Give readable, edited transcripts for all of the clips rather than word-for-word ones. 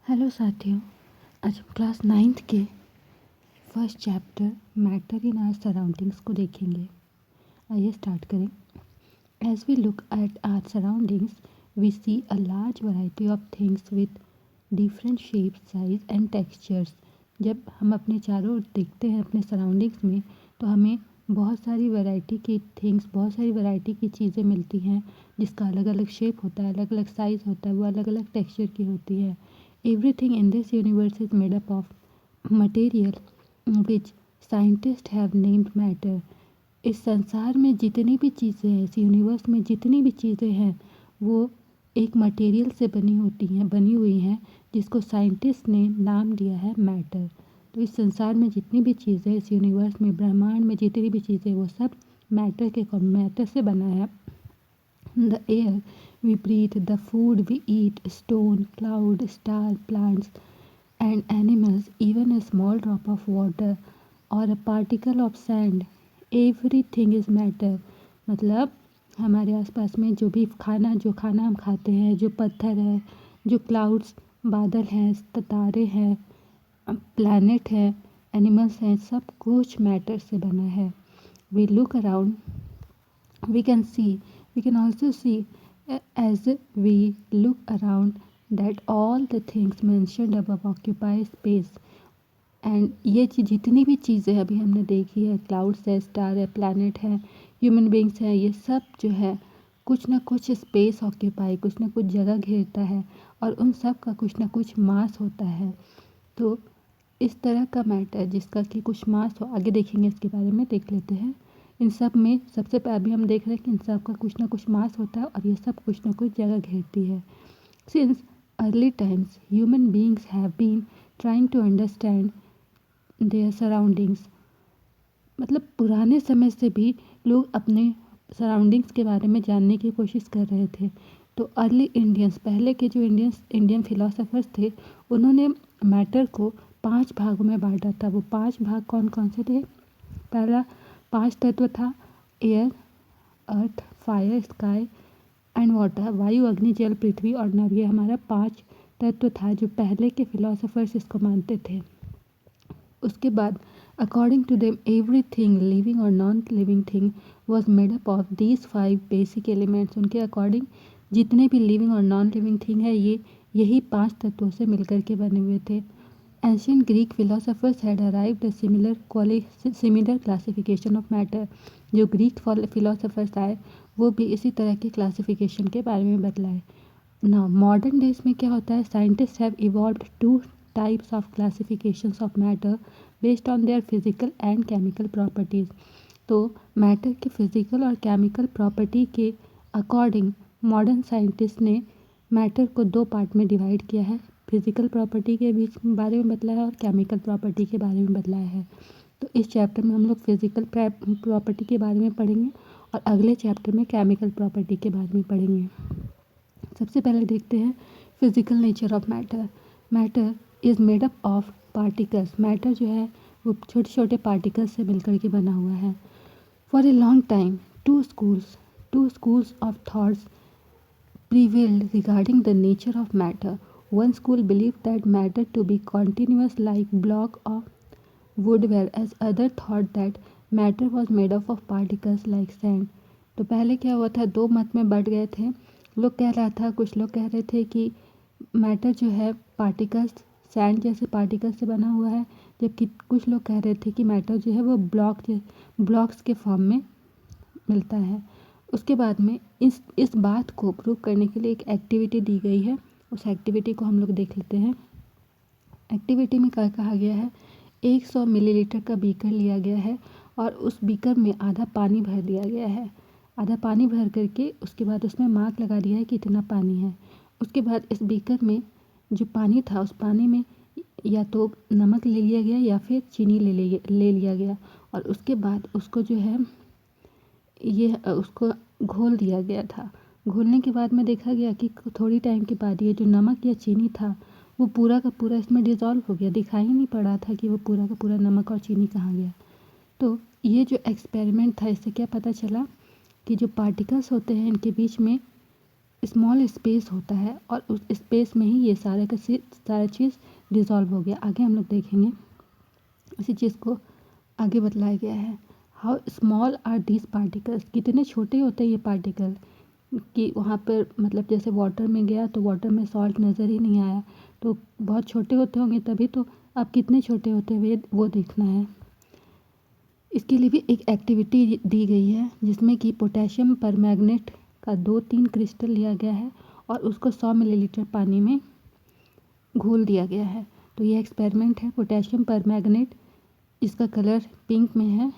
Hello साथियों, आज हम क्लास 9th के first chapter matter in our surroundings को देखेंगे। आइए स्टार्ट करें। As we look at our surroundings we see a large variety of things with different shapes, size and textures. जब हम अपने चारों ओर देखते हैं अपने सराउंडिंग्स में, तो हमें बहुत सारी वैरायटी की थिंग्स, बहुत सारी वैरायटी की चीज़ें मिलती हैं जिसका अलग अलग शेप होता है, अलग अलग साइज़ होता है, वो अलग अलग टेक्सचर की होती है। Everything in this universe is made up of material which scientists have named matter. इस संसार में जितनी भी चीज़ें हैं, इस यूनिवर्स में जितनी भी चीज़ें हैं, वो एक मटेरियल से बनी हुई हैं जिसको साइंटिस्ट ने नाम दिया है मैटर। तो इस संसार में जितनी भी चीज़ें, इस यूनिवर्स में, ब्रह्मांड में जितनी भी चीज़ें, वो सब मैटर से बना है। The air we breathe, the food we eat, stone, cloud, star, plants and animals, even a small drop of water or a particle of sand, everything is matter। मतलब हमारे आसपास में जो खाना हम खाते हैं, जो पत्थर है, जो क्लाउड्स बादल हैं, तारे हैं, प्लैनेट है, एनिमल्स हैं, सब कुछ मैटर से बना है। We look around, we can also see as we look around that all the things mentioned above occupy space। And ये जितनी भी चीज़ें अभी हमने देखी है, क्लाउड्स है, स्टार है, प्लैनेट है, ह्यूमन बींग्स हैं, ये सब जो है कुछ ना कुछ स्पेस ऑक्यूपाई, कुछ ना कुछ जगह घेरता है और उन सब का कुछ ना कुछ मास होता है। तो इस तरह का मैटर जिसका कि कुछ मास हो, आगे देखेंगे, इसके बारे में देख लेते हैं। इन सब में सबसे पहले अभी हम देख रहे हैं कि इन सब का कुछ ना कुछ मास होता है और ये सब कुछ ना कुछ जगह घेरती है। Since early times human beings have been trying to understand their surroundings. मतलब पुराने समय से भी लोग अपने सराउंडिंग्स के बारे में जानने की कोशिश कर रहे थे। तो अर्ली इंडियंस, पहले के जो इंडियन फिलोसोफर्स थे, उन्होंने मैटर को 5 भागों में बांटा था। वो 5 भाग कौन कौन से थे? पहला 5 तत्व था, air, earth, fire, sky and water. वायु, अग्नि, जल, पृथ्वी और नभ। ये हमारा 5 तत्व था जो पहले के फिलोसोफर्स इसको मानते थे। उसके बाद according to them everything living और non living thing was made up of these 5 basic elements. उनके अकॉर्डिंग जितने भी लिविंग और नॉन लिविंग थिंग है, ये यही 5 तत्वों से मिलकर के बने हुए थे। Ancient Greek philosophers had arrived a similar classification of matter. जो ग्रीक फिलोसोफर्स आए, वो भी इसी तरह के क्लासिफिकेशन के बारे में बतलाए। नाउ मॉडर्न डेज में क्या होता है, scientist have evolved 2 types of classifications of matter based on their physical and chemical properties. तो मैटर के फिजिकल और केमिकल प्रॉपर्टी के अकॉर्डिंग मॉडर्न साइंटिस्ट ने मैटर को 2 पार्ट में डिवाइड किया है। फिजिकल प्रॉपर्टी के बारे में बतलाया और केमिकल प्रॉपर्टी के बारे में बतलाया है। तो इस चैप्टर में हम लोग फिजिकल प्रॉपर्टी के बारे में पढ़ेंगे और अगले चैप्टर में केमिकल प्रॉपर्टी के बारे में पढ़ेंगे। सबसे पहले देखते हैं physical nature of matter. Matter is made up of particles. Matter जो है वो छोटे छोटे पार्टिकल्स से मिलकर के बना हुआ है। For a long time two schools of thoughts prevailed regarding the nature of matter. One school believed that matter to be continuous like block of wood, whereas other thought that matter was made up of particles like sand. तो पहले क्या हुआ था, 2 मत में बढ़ गए थे। कुछ लोग कह रहे थे कि मैटर जो है पार्टिकल्स, सैंड जैसे पार्टिकल्स से बना हुआ है, जबकि कुछ लोग कह रहे थे कि मैटर जो है वो ब्लॉक्स के फॉर्म में मिलता है। उसके बाद में इस बात को प्रूव करने के लिए एक एक्टिविटी दी गई है। उस एक्टिविटी को हम लोग देख लेते हैं। एक्टिविटी में क्या कहा गया है, 100 मिलीलीटर का बीकर लिया गया है और उस बीकर में आधा पानी भर दिया गया है। आधा पानी भर करके उसके बाद उसमें मार्क लगा दिया है कि इतना पानी है। उसके बाद इस बीकर में जो पानी था, उस पानी में या तो नमक ले लिया गया या फिर चीनी ले लिया गया और उसके बाद उसको जो है उसको घोल दिया गया था। घोलने के बाद में देखा गया कि थोड़ी टाइम के बाद ये जो नमक या चीनी था, वो पूरा का पूरा इसमें डिज़ोल्व हो गया। दिखाई ही नहीं पड़ा था कि वो पूरा का पूरा नमक और चीनी कहाँ गया। तो ये जो एक्सपेरिमेंट था, इससे क्या पता चला कि जो पार्टिकल्स होते हैं इनके बीच में स्मॉल स्पेस होता है और उस स्पेस में ही ये सारा चीज़ डिज़ोल्व हो गया। आगे हम लोग देखेंगे इसी चीज़ को आगे बतलाया गया है। How small are these particles, कितने छोटे होते हैं ये पार्टिकल कि वहाँ पर मतलब जैसे वाटर में गया तो वाटर में सॉल्ट नज़र ही नहीं आया, तो बहुत छोटे होते होंगे तभी तो। अब कितने छोटे होते हुए वो देखना है। इसके लिए भी एक एक्टिविटी दी गई है जिसमें कि पोटेशियम परमैंगनेट का 2-3 क्रिस्टल लिया गया है और उसको 100 मिलीलीटर पानी में घोल दिया गया है। तो ये एक्सपेरिमेंट है। पोटेशियम परमैंगनेट इसका कलर पिंक में है,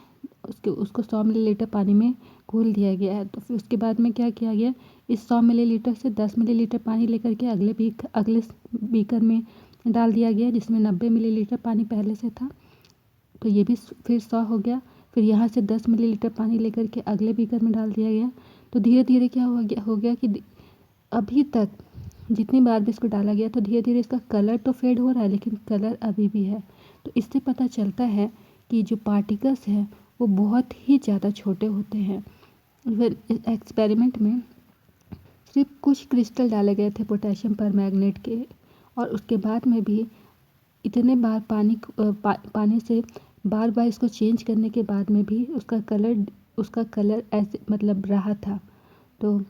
उसको 100 मिलीलीटर पानी में घोल दिया गया है। तो फिर उसके बाद में क्या किया गया, इस 100 मिलीलीटर से 10 मिलीलीटर पानी लेकर के अगले बीकर में डाल दिया गया जिसमें 90 मिलीलीटर पानी पहले से था। तो ये भी फिर 100 हो गया। फिर यहाँ से 10 मिलीलीटर पानी लेकर के अगले बीकर में डाल दिया गया। तो धीरे धीरे क्या हो गया कि अभी तक जितनी बार भी इसको डाला गया तो धीरे धीरे इसका कलर तो फेड हो रहा है लेकिन कलर अभी भी है। तो इससे पता चलता है कि जो पार्टिकल्स हैं वो बहुत ही ज़्यादा छोटे होते हैं। फिर इस एक्सपेरिमेंट में सिर्फ कुछ क्रिस्टल डाले गए थे पोटेशियम परमैंगनेट के, और उसके बाद में भी इतने बार पानी से बार बार इसको चेंज करने के बाद में भी उसका कलर ऐसे मतलब रहा था। तो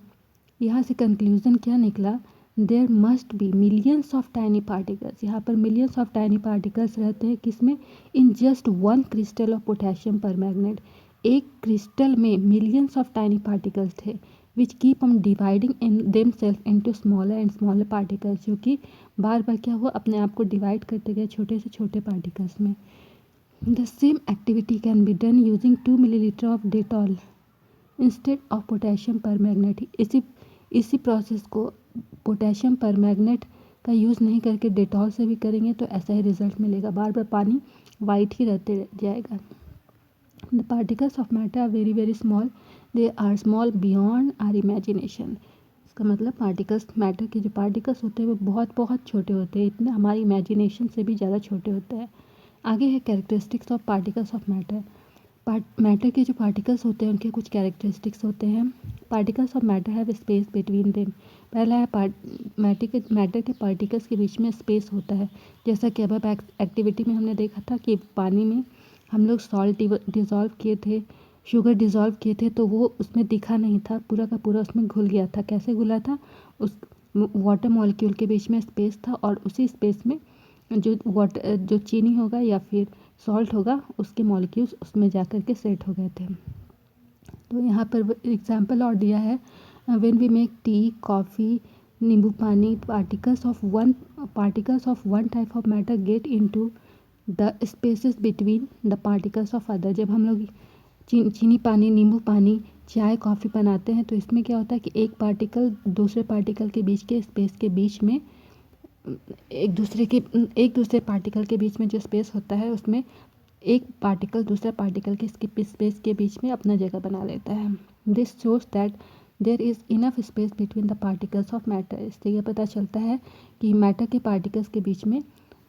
यहाँ से कंक्लूज़न क्या निकला, there must be millions of tiny particles. यहाँ पर मिलियंस ऑफ टाइनी पार्टिकल्स रहते हैं किसमें, in just one crystal of potassium permanganate. एक क्रिस्टल में मिलियंस ऑफ टाइनी पार्टिकल्स थे which keep on dividing in themselves into smaller and smaller particles, जो कि बार बार क्या हुआ, अपने आप को डिवाइड करते गए छोटे से छोटे पार्टिकल्स में। The same activity can be done using 2 millilitre of Dettol instead of potassium permanganate. इसी प्रोसेस को पोटेशियम परमैंगनेट का यूज़ नहीं करके डेटॉल से भी करेंगे तो ऐसा ही रिजल्ट मिलेगा, बार बार पानी वाइट ही रहते जाएगा। The particles of matter are very very small, they are small beyond our imagination. इसका मतलब पार्टिकल्स, मैटर के जो पार्टिकल्स होते हैं वो बहुत बहुत छोटे होते हैं, इतने हमारी इमेजिनेशन से भी ज़्यादा छोटे होते हैं। आगे है characteristics of particles of matter. Matter के जो पार्टिकल्स होते हैं उनके कुछ कैरेक्टरिस्टिक्स होते हैं। Particles of matter have space between them. पहला है मैटर के पार्टिकल्स के बीच में स्पेस होता है। जैसा कि अब एक्टिविटी में हमने देखा था कि पानी में हम लोग सॉल्ट डिज़ोल्व किए थे, शुगर डिज़ोल्व किए थे, तो वो उसमें दिखा नहीं था, पूरा का पूरा उसमें घुल गया था। कैसे घुला था, उस वाटर मॉलिक्यूल के बीच में स्पेस था और उसी स्पेस में जो चीनी होगा या फिर सॉल्ट होगा उसके मॉलिक्यूल्स उसमें जा कर के सेट हो गए थे। तो यहाँ पर एग्जांपल और दिया है, when we make tea, coffee, nimbu pani, particles of one type of matter get into the spaces between the particles of other. जब हम लोग चीनी पानी, नींबू पानी, चाय, कॉफ़ी बनाते हैं तो इसमें क्या होता है कि एक पार्टिकल दूसरे पार्टिकल के बीच के स्पेस के बीच में एक दूसरे पार्टिकल के बीच में जो स्पेस होता है उसमें एक पार्टिकल दूसरा पार्टिकल के स्पेस के बीच में अपना जगह बना लेता है। This shows that there is enough space between the particles of matter. इससे यह पता चलता है कि मैटर के पार्टिकल्स के बीच में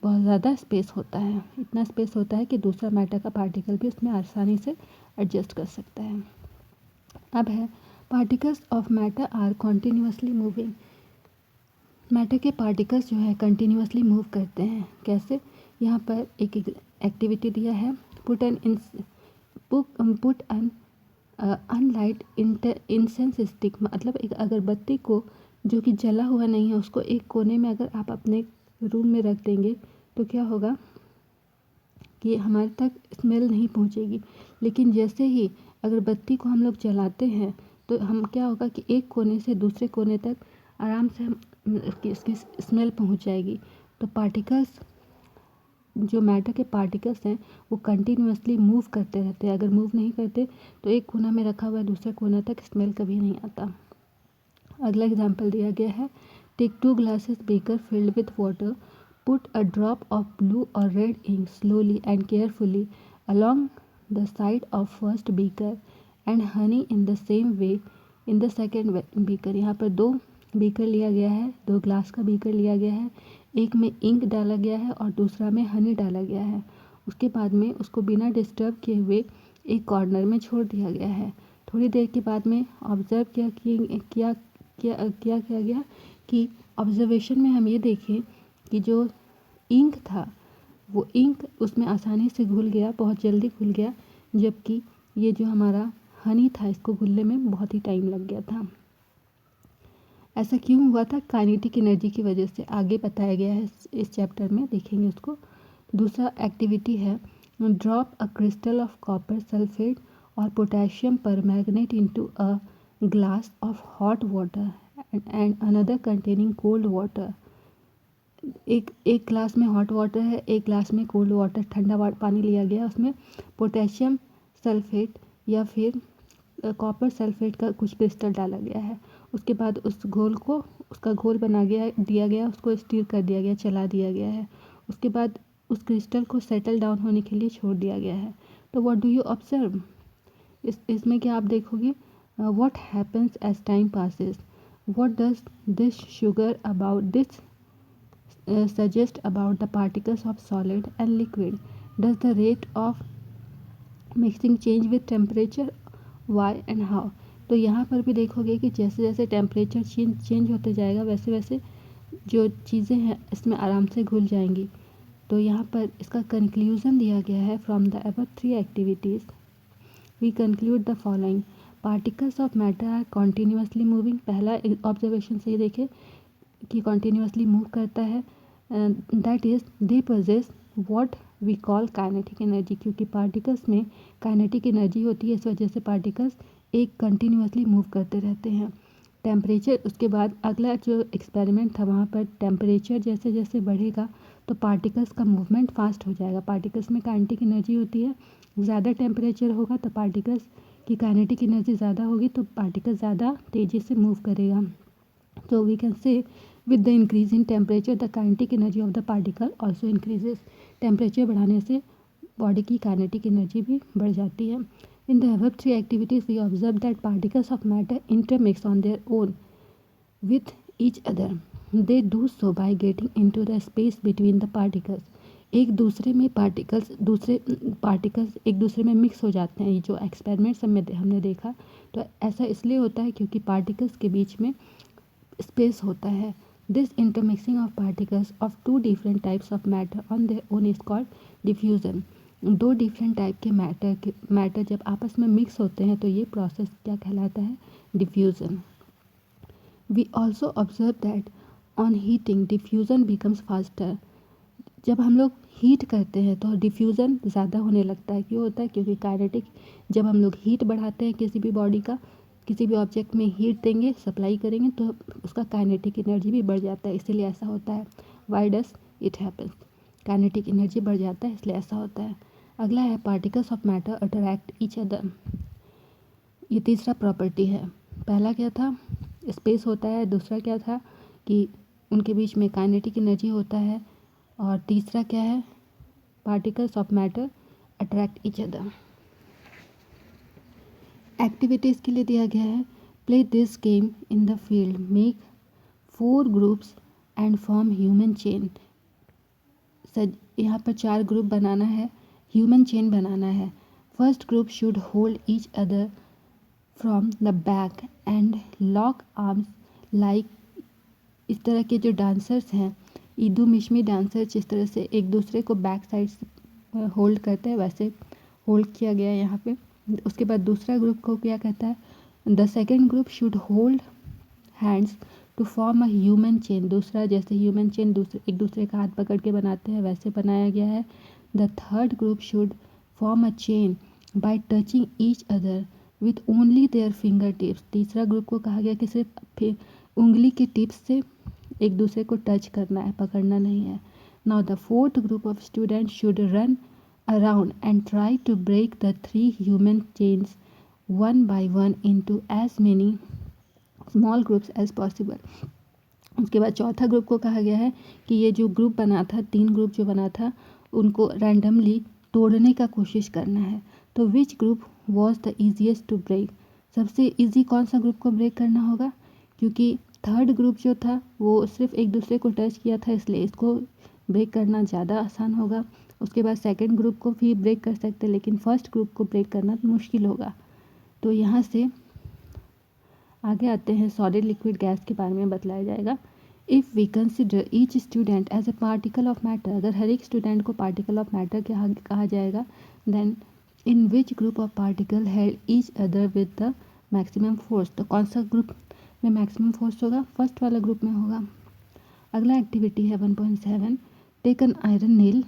बहुत ज़्यादा स्पेस होता है, इतना स्पेस होता है कि दूसरा मैटर का पार्टिकल भी उसमें आसानी से एडजस्ट कर सकता है। अब है particles of matter are continuously moving. Matter के पार्टिकल्स जो है कंटिन्यूसली मूव करते हैं। कैसे, यहाँ पर एक एक्टिविटी दिया है, put an unlit incense stick. मतलब एक अगरबत्ती को जो कि जला हुआ नहीं है उसको एक कोने में अगर आप अपने रूम में रख देंगे तो क्या होगा कि हमारे तक स्मेल नहीं पहुँचेगी। लेकिन जैसे ही अगरबत्ती को हम लोग जलाते हैं तो हम क्या होगा कि एक कोने से दूसरे कोने तक आराम से इसकी स्मेल पहुंच जाएगी। तो पार्टिकल्स, जो मैटर के पार्टिकल्स हैं वो कंटिन्यूसली मूव करते रहते हैं। अगर मूव नहीं करते तो एक कोना में रखा हुआ दूसरे कोना तक स्मेल कभी नहीं आता। अगला एग्जांपल दिया गया है, take 2 glasses beaker filled with water, put a drop of blue और red ink slowly and carefully along the side of first beaker and honey in the same way in the second beaker। यहाँ पर 2 beaker लिया गया है, 2 glass का beaker लिया गया है, एक में इंक डाला गया है और दूसरा में हनी डाला गया है। उसके बाद में उसको बिना डिस्टर्ब किए हुए एक कॉर्नर में छोड़ दिया गया है। थोड़ी देर के बाद में ऑब्जर्व किया क्या किया गया कि ऑब्जर्वेशन में हम ये देखें कि जो इंक था वो इंक उसमें आसानी से घुल गया, बहुत जल्दी घुल गया, जबकि ये जो हमारा हनी था इसको घुलने में बहुत ही टाइम लग गया था। ऐसा क्यों हुआ था? काइनेटिक एनर्जी की वजह से। आगे बताया गया है इस चैप्टर में, देखेंगे उसको। दूसरा एक्टिविटी है drop a crystal of copper sulphate और potassium permanganate into a glass of hot water and another containing cold water. एक ग्लास में हॉट वाटर है, एक ग्लास में कोल्ड वाटर, ठंडा पानी लिया गया, उसमें पोटेशियम सल्फेट या फिर कॉपर सल्फेट का कुछ क्रिस्टल डाला गया है। उसके बाद उस घोल को, उसका घोल दिया गया, उसको स्टीर कर दिया गया, चला दिया गया है। उसके बाद उस क्रिस्टल को सेटल डाउन होने के लिए छोड़ दिया गया है। तो व्हाट डू यू ऑब्जर्व? इसमें क्या आप देखोगे? What happens as time passes, what does this sugar about this suggest about the particles of solid and liquid? Does the rate of mixing change with temperature? Why and how? तो यहाँ पर भी देखोगे कि जैसे जैसे टेम्परेचर चेंज होते जाएगा वैसे वैसे जो चीज़ें हैं इसमें आराम से घुल जाएंगी। तो यहाँ पर इसका कंक्लूजन दिया गया है from the above 3 activities we conclude the following. Particles of matter are continuously moving. पहला ऑब्जर्वेशन से ये देखें कि कॉन्टीन्यूसली मूव करता है। That is they possess what we call kinetic energy, क्योंकि पार्टिकल्स में काइनेटिक एनर्जी होती है, इस वजह से पार्टिकल्स एक कंटिन्यूसली मूव करते रहते हैं। टेम्परेचर, उसके बाद अगला जो एक्सपेरिमेंट था वहाँ पर टेम्परेचर जैसे जैसे बढ़ेगा तो पार्टिकल्स का मूवमेंट फास्ट हो जाएगा। पार्टिकल्स में काइनेटिक एनर्जी होती है, ज़्यादा टेम्परेचर होगा तो पार्टिकल्स की काइनेटिक एनर्जी ज़्यादा होगी तो पार्टिकल ज़्यादा तेज़ी से मूव करेगा। तो we can say with the increase in temperature the kinetic energy of the particle also increases। Temperature बढ़ाने से बॉडी की काइनेटिक एनर्जी भी बढ़ जाती है। In the above 3 activities we observe that particles of matter intermix on their own with each other. They do so by getting into the space between the particles। एक दूसरे में particles एक दूसरे में मिक्स हो जाते हैं। ये जो एक्सपेरिमेंट्स हमने देखा तो ऐसा इसलिए होता है क्योंकि पार्टिकल्स के बीच में स्पेस होता है। This intermixing of particles of two different types of matter on their own is called diffusion। दो डिफरेंट टाइप के मैटर जब आपस में मिक्स होते हैं तो ये प्रोसेस क्या कहलाता है? Diffusion. We also observe that on heating diffusion becomes faster. जब हम लोग हीट करते हैं तो डिफ्यूज़न ज़्यादा होने लगता है। क्यों होता है? क्योंकि काइनेटिक, जब हम लोग हीट बढ़ाते हैं किसी भी बॉडी का, किसी भी ऑब्जेक्ट में हीट देंगे, सप्लाई करेंगे तो उसका काइनेटिक एनर्जी भी बढ़ जाता है, इसीलिए ऐसा होता है। Y does it happens? Kinetic energy बढ़ जाता है इसलिए ऐसा होता है। अगला है particles of matter attract each other. ये तीसरा प्रॉपर्टी है। पहला क्या था? स्पेस होता है। दूसरा क्या था कि उनके बीच में काइनेटिक एनर्जी होता है। और तीसरा क्या है? Particles of matter attract each other. Activities के लिए दिया गया है play this game in the field, make 4 groups and form human chain. यहाँ पर 4 ग्रुप बनाना है, ह्यूमन चेन बनाना है। First group should hold each other from the back and lock arms like. इस तरह के जो डांसर्स हैं, ईदू मिशमी डांसर जिस तरह से एक दूसरे को बैक साइड से होल्ड करते हैं वैसे होल्ड किया गया है यहाँ पे। उसके बाद दूसरा ग्रुप को क्या कहता है? The second group should hold hands to form a human chain. दूसरा जैसे ह्यूमन चेन एक दूसरे का हाथ पकड़ के बनाते हैं वैसे बनाया गया है। The third group should form a chain by touching each other with only their finger tips. तीसरा ग्रुप को कहा गया कि सिर्फ उंगली के टिप्स से एक दूसरे को टच करना है, पकड़ना नहीं है। Now the fourth group of students should run around and try to break the 3 human chains one by one into as many small groups as possible। उसके बाद चौथा ग्रुप को कहा गया है कि ये जो ग्रुप बना था, 3 ग्रुप जो बना था, उनको रैंडमली तोड़ने का कोशिश करना है। तो which group was the easiest to break? सबसे ईजी कौन सा ग्रुप को ब्रेक करना होगा? क्योंकि थर्ड ग्रुप जो था वो सिर्फ एक दूसरे को टच किया था, इसलिए इसको ब्रेक करना ज़्यादा आसान होगा। उसके बाद सेकंड ग्रुप को भी ब्रेक कर सकते हैं, लेकिन फर्स्ट ग्रुप को ब्रेक करना मुश्किल होगा। तो यहाँ से आगे आते हैं सॉलिड लिक्विड गैस के बारे में बतलाया जाएगा। If we consider each student as a particle of matter, अगर हर एक स्टूडेंट को पार्टिकल ऑफ मैटर कहा जाएगा, then in which group of particle held each other with the maximum force, तो कौन सा ग्रुप में मैक्सिमम फोर्स होगा? फर्स्ट वाला ग्रुप में होगा। अगला एक्टिविटी है 1.7, टेक एन आयरन नेल,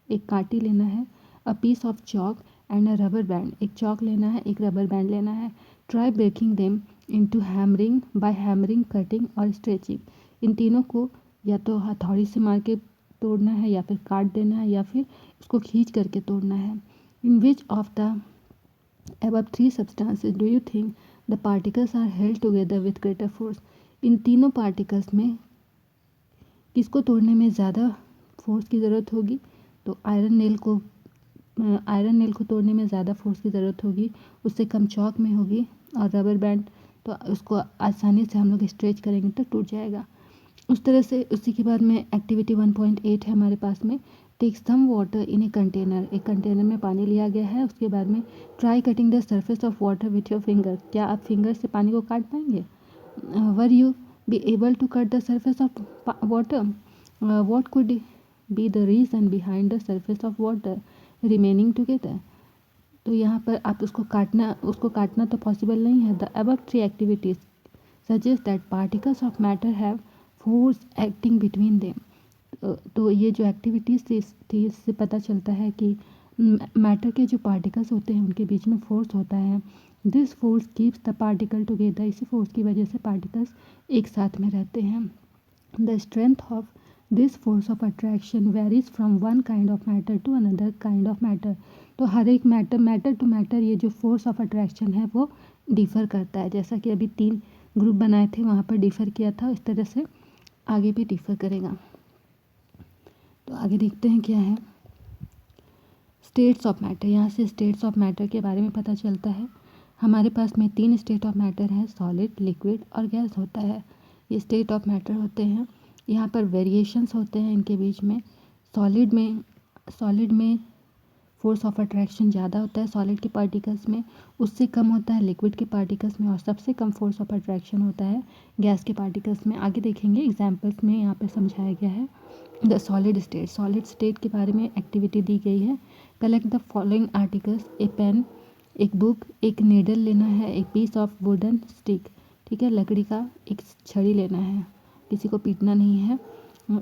एक कांटी लेना है, a piece of chalk and a rubber band, एक चॉक लेना है, एक रबर बैंड लेना है, try breaking them into hammering by hammering, cutting और स्ट्रेचिंग, इन तीनों को या तो हथौड़ी से मार के तोड़ना है या फिर काट देना है या फिर इसको खींच करके तोड़ना है। In which of the above three substances do you think the particles are held together with greater force, इन तीनों पार्टिकल्स में किसको तोड़ने में ज़्यादा फोर्स की ज़रूरत होगी? तो आयरन नेल को तोड़ने में ज़्यादा फोर्स की ज़रूरत होगी, उससे कम चॉक में होगी, और रबर बैंड तो उसको आसानी से हम लोग स्ट्रेच करेंगे तो टूट जाएगा। उस तरह से उसी के बाद में एक्टिविटी 1.8 है हमारे पास में, take some water in a container, एक कंटेनर में पानी लिया गया है, उसके बाद में try cutting the surface of water with your finger, क्या आप फिंगर से पानी को काट पाएंगे? Were you be able to cut the surface of water? What could be the reason behind the surface of water remaining together? तो यहाँ पर आप उसको काटना तो पॉसिबल नहीं है। The above three activities suggest that particles of matter have force acting between them, तो ये जो एक्टिविटीज़ थी इससे पता चलता है कि मैटर के जो पार्टिकल्स होते हैं उनके बीच में फोर्स होता है। This force keeps the particle together, इसी फोर्स की वजह से पार्टिकल्स एक साथ में रहते हैं। The strength of this force of attraction varies from one kind of matter to another kind of matter, तो हर एक मैटर टू मैटर ये जो फोर्स ऑफ अट्रैक्शन है वो डिफ़र करता है। जैसा कि अभी 3 ग्रुप बनाए थे वहाँ पर डिफ़र किया था, इस तरह से आगे भी डिफ़र करेगा। तो आगे देखते हैं क्या है स्टेट्स ऑफ मैटर। यहाँ से स्टेट्स ऑफ मैटर के बारे में पता चलता है। हमारे पास में 3 स्टेट ऑफ मैटर है, सॉलिड, लिक्विड और गैस होता है। ये स्टेट ऑफ मैटर होते हैं। यहाँ पर वेरिएशंस होते हैं इनके बीच में। सॉलिड में फोर्स ऑफ अट्रैक्शन ज़्यादा होता है सॉलिड के पार्टिकल्स में, उससे कम होता है लिक्विड के पार्टिकल्स में, और सबसे कम फोर्स ऑफ अट्रैक्शन होता है गैस के पार्टिकल्स में। आगे देखेंगे एग्जाम्पल्स में यहाँ पे समझाया गया है। द सॉलिड स्टेट के बारे में एक्टिविटी दी गई है। Collect the following articles, a pen, एक बुक, एक नीडल लेना है, एक पीस ऑफ वुडन स्टिक, ठीक है, लकड़ी का एक छड़ी लेना है, किसी को पीटना नहीं है।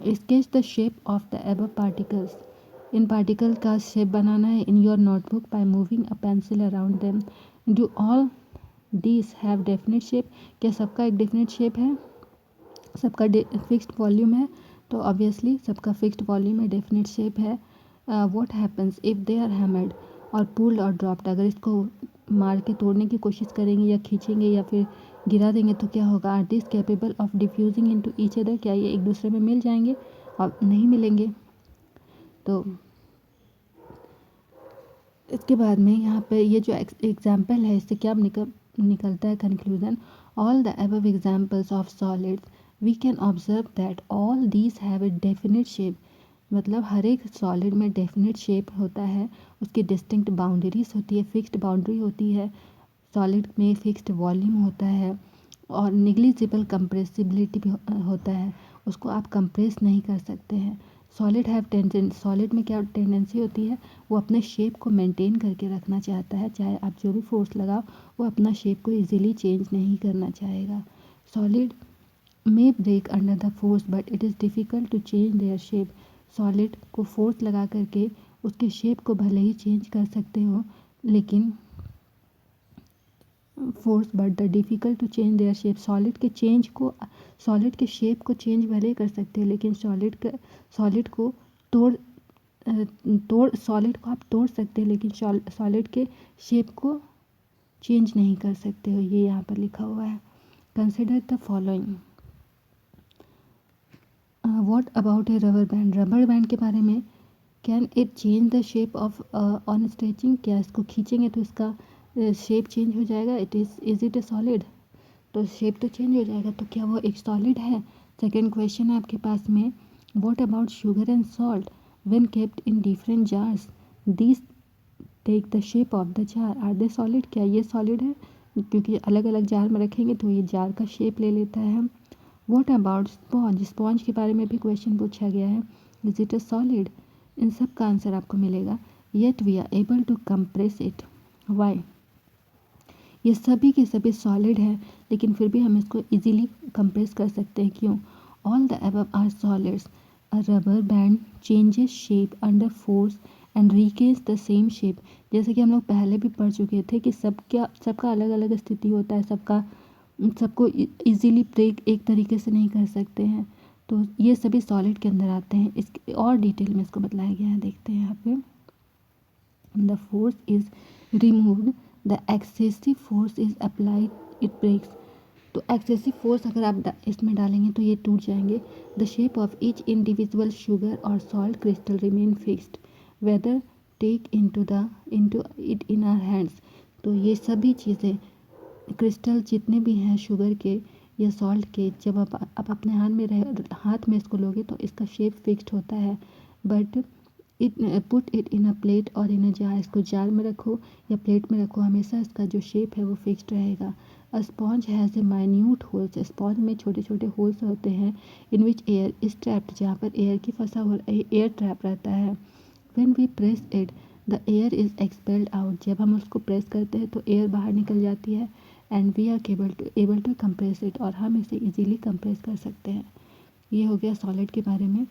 Sketch the shape of the above particles, in particle का शेप बनाना है in your notebook by moving a pencil around them. Do all these have definite shape, क्या सबका एक डेफिनेट शेप है? सबका फिक्स्ड वॉल्यूम है? तो ऑब्वियसली सबका फिक्स्ड वॉल्यूम है, डेफिनेट शेप है। What happens if they are hammered और पुल्ड और ड्रॉप्ड, अगर इसको मार के तोड़ने की कोशिश करेंगे या खींचेंगे या फिर गिरा देंगे तो क्या होगा? Are this capable of diffusing into each other, क्या ये एक दूसरे में मिल जाएंगे? और नहीं मिलेंगे। तो इसके बाद में यहाँ पे ये जो एग्जाम्पल है इससे क्या निकलता है conclusion? All the above examples of solids we can observe that all these have a definite shape, मतलब हर एक सॉलिड में डेफिनेट शेप होता है, उसकी डिस्टिंक्ट बाउंड्रीज होती है, फिक्स्ड बाउंड्री होती है, सॉलिड में फिक्स्ड वॉल्यूम होता है और निग्लिजिबल कंप्रेसिबिलिटी भी होता है, उसको आप कंप्रेस नहीं कर सकते हैं। सॉलिड में क्या टेंडेंसी होती है? वो अपने शेप को मेंटेन करके रखना चाहता है, चाहे आप जो भी फोर्स लगाओ वो अपना शेप को इजीली चेंज नहीं करना चाहेगा। Solid may break under the force but it is difficult to change their shape, solid को फोर्स लगा करके उसके शेप को भले ही चेंज कर सकते हो, लेकिन force but the difficult to change their shape, solid के शेप को चेंज भले ही कर सकते हो, लेकिन सॉलिड को आप तोड़ सकते हैं, लेकिन सॉलिड के शेप को चेंज नहीं कर सकते हो, ये यहाँ पर लिखा हुआ है। Consider the following. What about A rubber band के बारे में? Can it change the shape of on stretching, क्या इसको खींचेंगे तो इसका शेप चेंज हो जाएगा? इज इट ए सॉलिड, तो शेप तो चेंज हो जाएगा, तो क्या वो एक सॉलिड है? सेकेंड क्वेश्चन है आपके पास में, what about sugar and salt when kept in different jars, these take the shape of the jar, are they solid, क्या ये सॉलिड है? क्योंकि अलग अलग जार में रखेंगे तो ये जार का शेप ले लेता है। व्हाट अबाउट स्पॉन्ज, स्पॉन्ज के बारे में भी क्वेश्चन पूछा गया है। Is it a solid? इन सब का आंसर आपको मिलेगा yet we are able to compress it. Why? ये सभी के सभी सॉलिड है लेकिन फिर भी हम इसको इजीली कंप्रेस कर सकते हैं। क्यों? All the above are solids. A rubber band changes shape under force and regains the same shape. जैसे कि हम लोग पहले भी पढ़ चुके थे कि सबका अलग अलग स्थिति होता है, सबको इजीली ब्रेक एक तरीके से नहीं कर सकते हैं। तो ये सभी सॉलिड के अंदर आते हैं। इसके और डिटेल में इसको बताया गया है, देखते हैं यहाँ पे। The force is removed, the excessive force is applied, it breaks. तो एक्सेसिव फोर्स अगर आप इसमें डालेंगे तो ये टूट जाएंगे। The shape of each individual sugar और salt crystal remain fixed whether take into it in our hands. तो ये सभी चीज़ें क्रिस्टल जितने भी हैं शुगर के या सॉल्ट के, जब आप अपने हाथ में इसको लोगे तो इसका शेप फिक्स्ड होता है। But put it in a plate और इन अ जार, इसको जार में रखो या प्लेट में रखो, हमेशा इसका जो शेप है वो फिक्स्ड रहेगा। अ sponge has a minute holes, sponge में छोटे छोटे होल्स होते हैं। इन विच एयर इज ट्रैप्ड, जहाँ पर एयर की फंसा हुआ एयर ट्रैप रहता है। When we press it the air is expelled out, जब हम उसको प्रेस करते हैं तो एयर बाहर निकल जाती है। And we are able to compress it, और हम इसे इजीली कंप्रेस कर सकते हैं। ये हो गया सॉलिड के बारे में।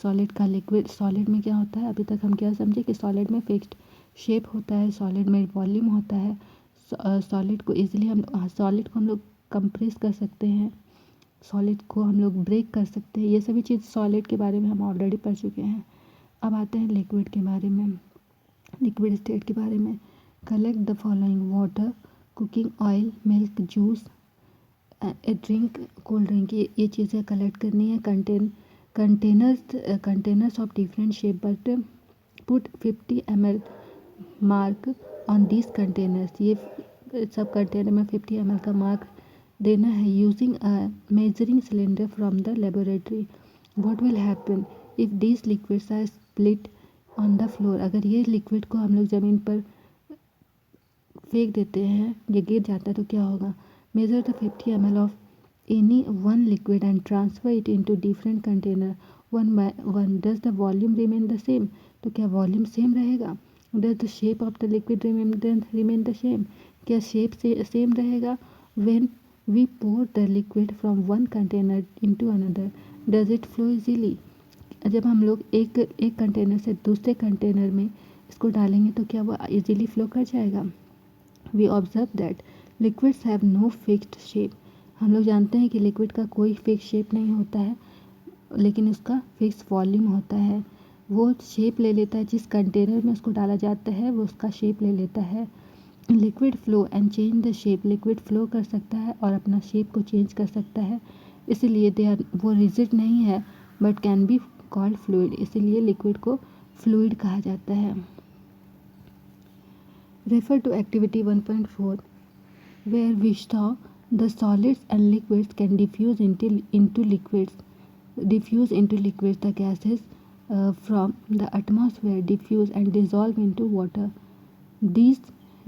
सॉलिड का लिक्विड, सॉलिड में क्या होता है, अभी तक हम क्या समझे कि सॉलिड में फिक्स्ड शेप होता है, सॉलिड में वॉल्यूम होता है। सॉलिड को हम लोग कंप्रेस कर सकते हैं, सॉलिड को हम लोग ब्रेक कर सकते हैं। ये सभी चीज़ सॉलिड के बारे में हम ऑलरेडी पढ़ चुके हैं। अब आते हैं लिक्विड के बारे में, लिक्विड स्टेट के बारे में। Collect the following water, cooking oil, milk, juice, A drink, cold drink. ये चीज़ें कलेक्ट करनी है। Containers of different shape but put 50 ml mark on this containers. ये सब कंटेनर में 50 ml का मार्क देना है। Using a measuring cylinder from the laboratory. What will happen if this liquids are split on the floor. अगर ये liquid को हम लोग ज़मीन पर फेंक देते हैं, ये गिर जाता है तो क्या होगा? Measure the 50 ml of any one liquid and transfer it into different container one by one. Does the volume remain the same? तो क्या वॉल्यूम सेम रहेगा? Does the shape of the liquid remain the same? क्या shape same रहेगा? When we pour the liquid from one container into another does it flow easily? जब हम लोग एक container से दूसरे कंटेनर में इसको डालेंगे तो क्या वो इजीली फ्लो कर जाएगा? We observe that liquids have no fixed shape. हम लोग जानते हैं कि लिक्विड का कोई फिक्स शेप नहीं होता है, लेकिन उसका फिक्स वॉल्यूम होता है। वो शेप ले लेता है, जिस कंटेनर में उसको डाला जाता है वो उसका शेप ले लेता है। Liquid flow and change the shape, liquid flow कर सकता है और अपना शेप को चेंज कर सकता है, इसलिए वो रिजिड नहीं है but can be called fluid, इसीलिए लिक्विड को फ्लूइड कहा जाता है। Refer to activity 1.4 where we saw the solids and liquids can diffuse into liquids. The gases from the atmosphere diffuse and dissolve into water. These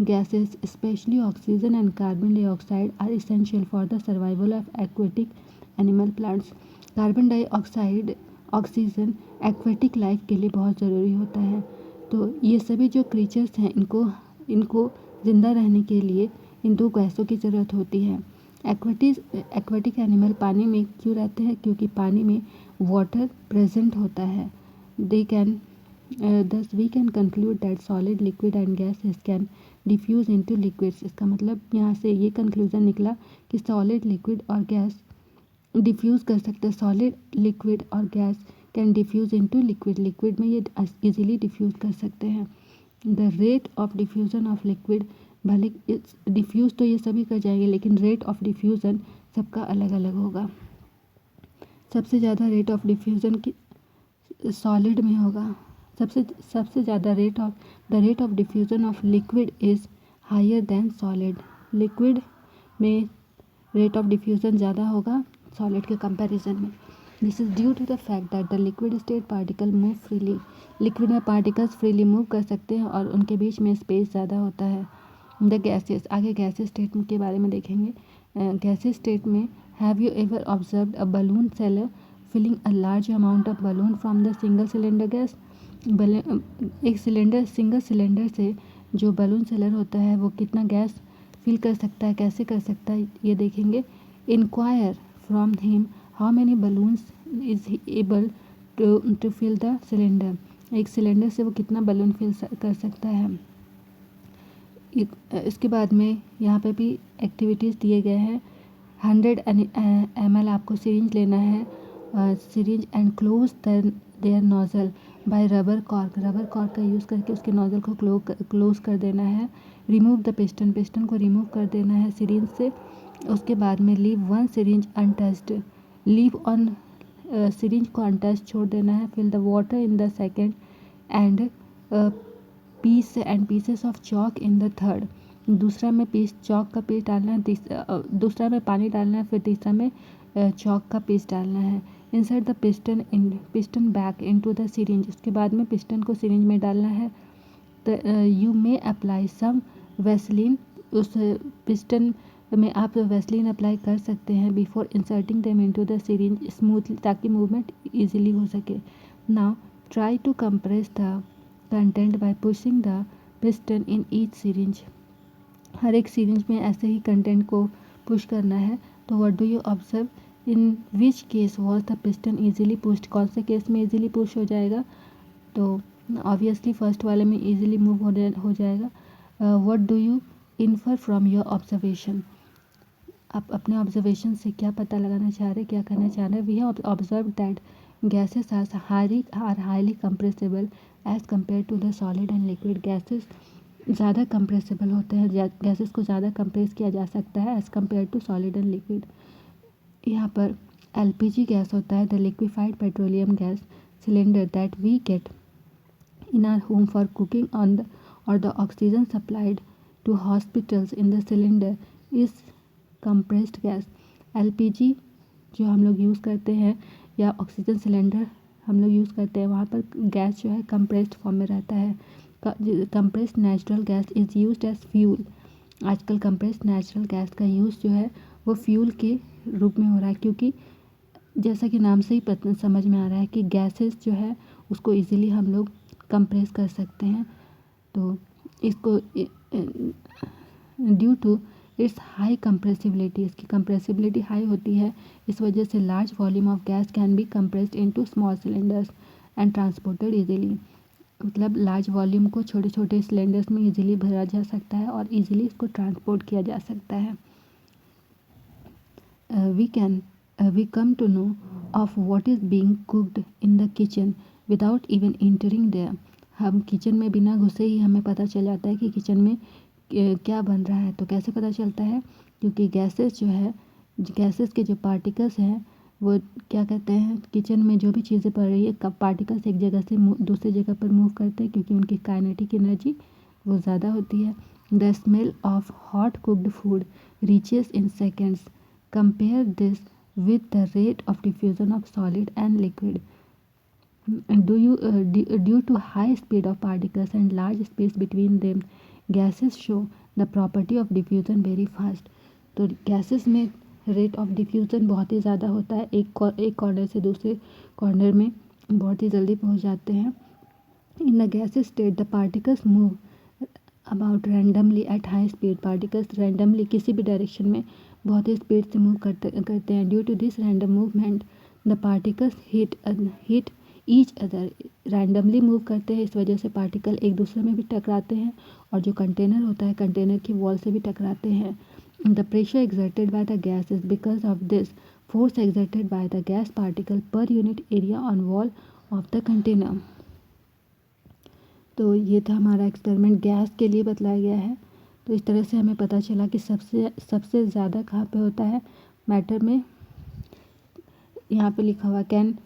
gases, especially oxygen and carbon dioxide, are essential for the survival of aquatic animal plants. Carbon dioxide, oxygen aquatic life के लिए बहुत ज़रूरी होता है। तो ये सभी जो क्रीचर्स हैं इनको ज़िंदा रहने के लिए इन दो गैसों की ज़रूरत होती है। एक्वेटिक एनिमल पानी में क्यों रहते हैं? क्योंकि पानी में वाटर प्रेजेंट होता है। They can thus we can conclude that solid, liquid and gases can diffuse into liquids. इसका मतलब यहाँ से ये कंक्लूजन निकला कि सॉलिड, लिक्विड और गैस डिफ्यूज़ कर सकते हैं। सॉलिड, लिक्विड और gas can diffuse into liquid, liquid में ये इजीली डिफ्यूज़ कर सकते हैं। The rate of diffusion of liquid, भले डिफ्यूज़ तो ये सभी कर जाएंगे लेकिन रेट ऑफ डिफ्यूज़न सबका अलग अलग होगा। सबसे ज़्यादा रेट ऑफ डिफ्यूज़न की सॉलिड में होगा। सबसे ज़्यादा rate of diffusion of liquid is higher than solid. Liquid में रेट ऑफ डिफ्यूज़न ज़्यादा होगा सॉलिड के कंपैरिजन में। This is due to the fact that the liquid state particle move freely. Liquid में पार्टिकल्स फ्रीली मूव कर सकते हैं और उनके बीच में स्पेस ज़्यादा होता है। द गैसेस, आगे गैसेस स्टेट के बारे में देखेंगे। गैसेस स्टेट में have you ever observed a balloon seller filling a large amount of balloon from the single cylinder gas. एक सिंगल सिलेंडर से जो बलून सेलर होता है वो कितना गैस फिल कर सकता है, कैसे कर सकता है, ये देखेंगे। Inquire from him how many balloons is he able to fill the cylinder. एक सिलेंडर से वो कितना बलून फिल कर सकता है। इसके बाद में यहाँ पे भी एक्टिविटीज़ दिए गए हैं। 100 ml आपको सिरिंज लेना है, syringe and close their nozzle by rubber cork. Rubber cork का यूज़ करके उसके नोज़ल को क्लोज कर देना है। रिमूव द पिस्टन, पिस्टन को रिमूव कर देना है सिरिंज से। उसके बाद में leave one syringe untouched, leave on syringe को अनटच छोड़ देना है। Fill the water in the second and pieces of chalk in the third. दूसरा में चॉक का पीस डालना है, दूसरा में पानी डालना है, फिर तीसरा में चॉक का पीस डालना है। Insert the piston back into the syringe. उसके बाद में पिस्टन को सिरिंज में डालना है। You may apply some vaseline, उस पिस्टन में आप वैसलीन अप्लाई कर सकते हैं before inserting them into the syringe smoothly, ताकि मूवमेंट इजीली हो सके। Now try to compress the content by pushing the piston in each syringe. हर एक सिरिंज में ऐसे ही कंटेंट को पुश करना है। तो what do you observe, in which case was the piston easily pushed, कौन से केस में ईजिली पुश हो जाएगा, तो ऑब्वियसली फर्स्ट वाले में ईजिली मूव हो जाएगा। What do you infer from your observation, आप अपने ऑब्जर्वेशन से क्या पता लगाना चाह रहे, क्या करना चाह रहे हैं। We have observe that gases are highly compressible as compare to the solid and liquid. Gases ज़्यादा कंप्रेसिबल होते हैं, गैसेस को ज़्यादा कंप्रेस किया जा सकता है as compare to solid and liquid. यहाँ पर एलपीजी गैस होता है, the liquefied petroleum gas cylinder that we get in our home for cooking or the oxygen supplied to hospitals in the cylinder is compressed gas। LPG जो हम लोग use करते हैं या ऑक्सीजन सिलेंडर हम लोग यूज़ करते हैं, वहाँ पर गैस जो है कंप्रेस्ड फॉर्म में रहता है। Compressed natural gas is used as fuel. आजकल कंप्रेस्ड नेचुरल गैस का यूज़ जो है वो फ्यूल के रूप में हो रहा है, क्योंकि जैसा कि नाम से ही समझ में आ रहा है कि गैसेस जो है उसको इजीली हम लोग कंप्रेस कर सकते हैं। तो इसको due to its high compressibility, इसकी कंप्रेसिबिलिटी हाई होती है, इस वजह से large volume of gas can be compressed into small cylinders and transported easily. मतलब लार्ज वॉल्यूम को छोटे छोटे सिलेंडर्स में इजीली भरा जा सकता है और इजीली इसको ट्रांसपोर्ट किया जा सकता है। We come to know of what is being cooked in the kitchen without even entering there। हम किचन में बिना घुसे ही हमें पता चल जाता है कि किचन में क्या बन रहा है। तो कैसे पता चलता है, क्योंकि गैसेस जो है, गैसेस के जो पार्टिकल्स हैं वो क्या कहते हैं, किचन में जो भी चीज़ें पड़ रही है पार्टिकल्स एक जगह से दूसरी जगह पर मूव करते हैं, क्योंकि उनकी काइनेटिक एनर्जी वो ज़्यादा होती है। The smell of hot cooked food reaches in seconds. Compare this with the rate of diffusion of solid and liquid। Due to high speed of particles and large space between them, gases show the property of diffusion very fast। तो gases में rate of diffusion बहुत ही ज़्यादा होता है, एक corner से दूसरे corner में बहुत ही जल्दी पहुंच जाते हैं। In the gaseous state the particles move about randomly at high speed। Particles randomly किसी भी डायरेक्शन में बहुत ही स्पीड से मूव करते हैं। Due to this random movement the particles hit each other. Randomly move करते हैं, इस वजह से पार्टिकल एक दूसरे में भी टकराते हैं और जो कंटेनर होता है कंटेनर की वॉल से भी टकराते हैं। The pressure exerted by the gas is because of this force exerted by the gas particle per unit area on wall of the container. तो ये था हमारा एक्सपेरिमेंट, गैस के लिए बतलाया गया है। तो इस तरह से हमें पता चला कि सबसे ज़्यादा कहाँ पे होता है मैटर में। यहाँ पे लिखा हुआ can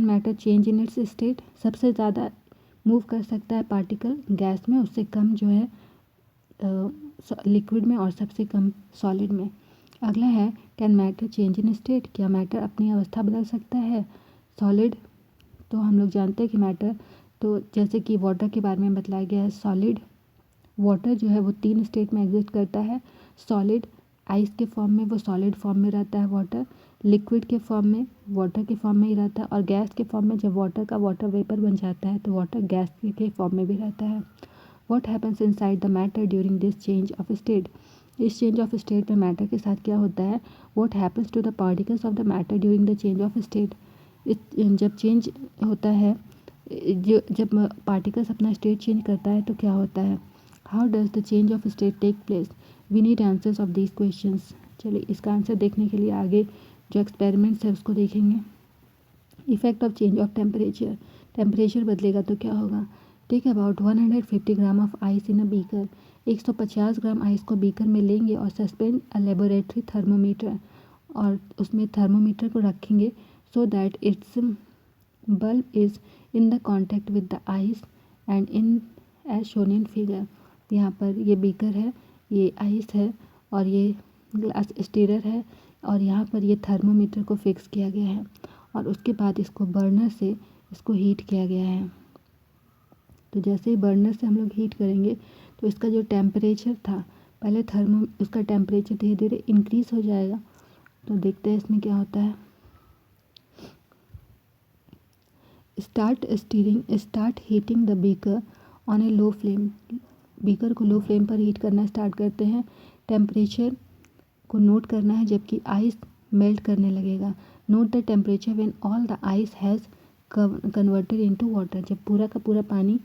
matter change in its state. सबसे ज़्यादा मूव कर सकता है पार्टिकल गैस में, उससे कम जो है लिक्विड में और सबसे कम सॉलिड में। अगला है can matter change in state, क्या मैटर अपनी अवस्था बदल सकता है। सॉलिड, तो हम लोग जानते हैं कि मैटर, तो जैसे कि वाटर के बारे में बतलाया गया है, सॉलिड वाटर जो है वो 3 स्टेट में एग्जिस्ट करता है। सॉलिड आइस के फॉर्म में, वो सॉलिड फॉर्म में रहता है वाटर। लिक्विड के फॉर्म में वाटर के फॉर्म में ही रहता है, और गैस के फॉर्म में जब वाटर का वाटर वेपर बन जाता है तो वाटर गैस के फॉर्म में भी रहता है। What happens inside the matter during this change of state. इस चेंज ऑफ स्टेट में मैटर के साथ क्या होता है। What happens to the particles of the matter during the change of state. जब चेंज होता है, जब पार्टिकल्स अपना स्टेट चेंज करता है तो क्या होता है। How does the change of state take place. We need answers of these questions. चलिए इसका आंसर देखने के लिए आगे जो एक्सपेरिमेंट्स है उसको देखेंगे। Effect of change of temperature. Temperature बदलेगा तो क्या होगा। Take about 150 gram of ice in a beaker. 150 gram ice को बीकर में लेंगे और सस्पेंड अ लेबोरेटरी थर्मोमीटर, और उसमें थर्मोमीटर को रखेंगे so that it's bulb is in the contact with the ice and in as shown in figure। यहाँ पर ये बीकर है, ये आइस है और ये ग्लास स्टीरर है, और यहाँ पर ये थर्मोमीटर को फिक्स किया गया है और उसके बाद इसको बर्नर से इसको हीट किया गया है। तो जैसे ही बर्नर से हम लोग हीट करेंगे तो इसका जो टेम्परेचर था, पहले उसका टेम्परेचर धीरे धीरे इंक्रीज़ हो जाएगा। तो देखते हैं इसमें क्या होता है। Start heating the beaker on A low flame. Beaker को लो फ्लेम पर हीट करना स्टार्ट करते हैं। टेम्परेचर को नोट करना है जबकि आइस मेल्ट करने लगेगा। Note the temperature when all the ice has converted into water. जब पूरा का पूरा पानी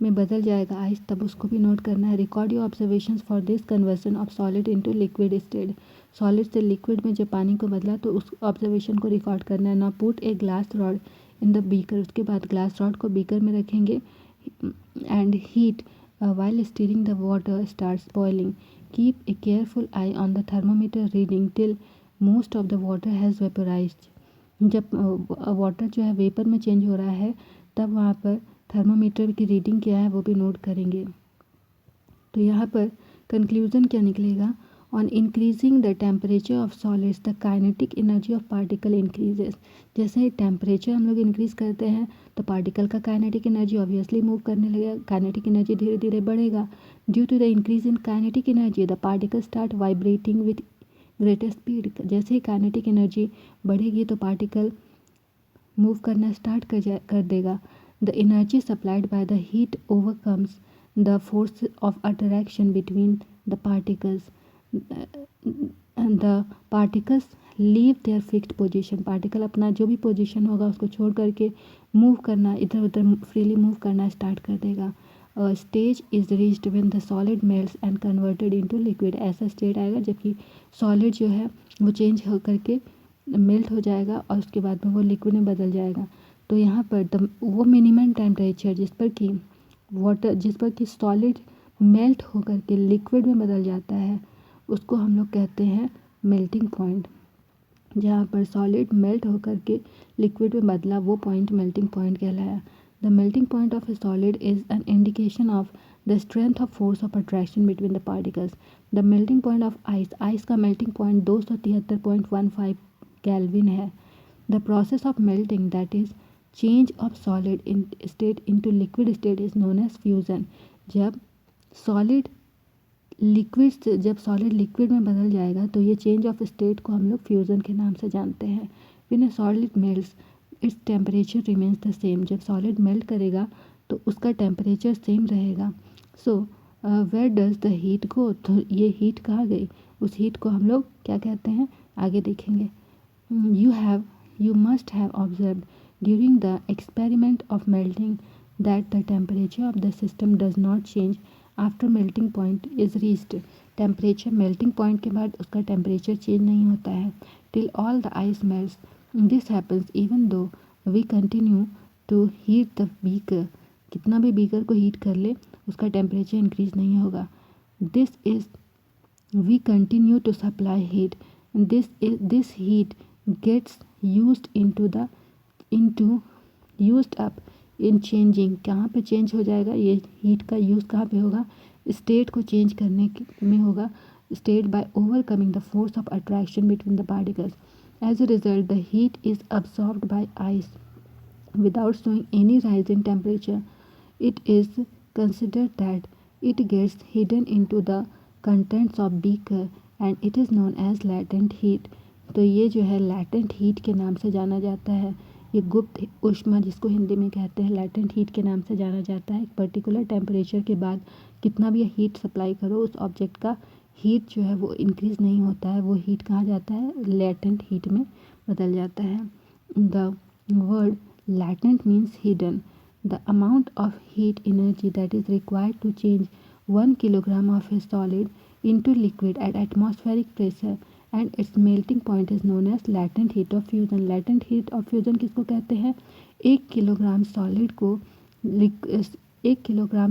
में बदल जाएगा आइस, तब उसको भी नोट करना है। Record your observations for this conversion of solid into liquid state. Solid से लिक्विड में जब पानी को बदला तो उस ऑब्जर्वेशन को रिकॉर्ड करना है। Now put a glass rod in the beaker. उसके बाद ग्लास रॉड को बीकर में रखेंगे and heat while stirring the water starts boiling. Keep a careful eye on the thermometer reading till most of the water has vaporized. जब water जो है vapour में change हो रहा है तब वहाँ पर थर्मोमीटर की रीडिंग क्या है वो भी नोट करेंगे। तो यहाँ पर कंक्लूजन क्या निकलेगा। On increasing the temperature of solids the kinetic energy of particle increases. जैसे टेम्परेचर हम लोग इंक्रीज करते हैं तो पार्टिकल का काइनेटिक एनर्जी ऑब्वियसली मूव करने लगेगा, काइनेटिक एनर्जी धीरे धीरे बढ़ेगा। Due to the increase in kinetic energy the particle start vibrating with greater speed. जैसे ही काइनेटिक एनर्जी बढ़ेगी तो पार्टिकल मूव करना स्टार्ट कर देगा। The energy supplied by the heat overcomes the force of attraction between the particles. The particles leave their fixed position. Particle अपना जो भी पोजीशन होगा उसको छोड़ करके मूव करना, इधर उधर फ्रीली मूव करना स्टार्ट कर देगा। Stage is reached when the solid melts and converted into liquid. ऐसा स्टेट आएगा जबकि सॉलिड जो है वो चेंज हो करके मेल्ट हो जाएगा और उसके बाद में वो लिक्विड में बदल जाएगा। तो यहाँ पर वो मिनिमम टेम्परेचर जिस पर कि सॉलिड मेल्ट होकर के लिक्विड में बदल जाता है उसको हम लोग कहते हैं मेल्टिंग पॉइंट। जहाँ पर सॉलिड मेल्ट होकर के लिक्विड में बदला वो पॉइंट मेल्टिंग पॉइंट कहलाया। The melting point of a solid is an indication of the strength of force of attraction between the particles. The melting point of ice का melting point 273.15 kelvin है। The process of melting that is change of solid in state into liquid state is known as fusion. जब solid liquid में बदल जाएगा तो ये change of state को हम लोग फ्यूज़न के नाम से जानते हैं। When a solid melts its temperature remains the same. जब सॉलिड मेल्ट करेगा तो उसका टेम्परेचर सेम रहेगा। So where does the heat go. तो ये हीट कहाँ गई, उस हीट को हम लोग क्या कहते हैं आगे देखेंगे। You must have observed during the experiment of melting that the temperature of the system does not change after melting point is reached. Temperature melting point के बाद उसका टेम्परेचर चेंज नहीं होता है till all the ice melts. This happens even though we continue to heat the beaker. कितना भी beaker को heat कर ले उसका टेम्परेचर इंक्रीज नहीं होगा। This is we continue to supply heat. This heat gets used up in changing. कहाँ पे चेंज हो जाएगा, ये हीट का यूज़ कहाँ पे होगा, स्टेट को चेंज करने में होगा। State by overcoming the force of attraction between the particles. As a result the heat is absorbed by ice without showing any rise in temperature. It is considered that It gets hidden into the contents of beaker and it is known as latent heat. तो ये जो है latent heat के नाम से जाना जाता है। ये गुप्त ऊष्मा जिसको हिंदी में कहते हैं latent heat के नाम से जाना जाता है। एक पर्टिकुलर टेम्परेचर के बाद कितना भी हीट सप्लाई करो उस ऑब्जेक्ट का हीट जो है वो इंक्रीज़ नहीं होता है, वो हीट कहाँ जाता है, लेटेंट हीट में बदल जाता है। The word latent means hidden. The amount of heat energy that is required to change 1 kilogram of a solid into liquid at atmospheric pressure and its melting point is known as latent heat of fusion. Latent heat of fusion किसको कहते हैं? 1 kilogram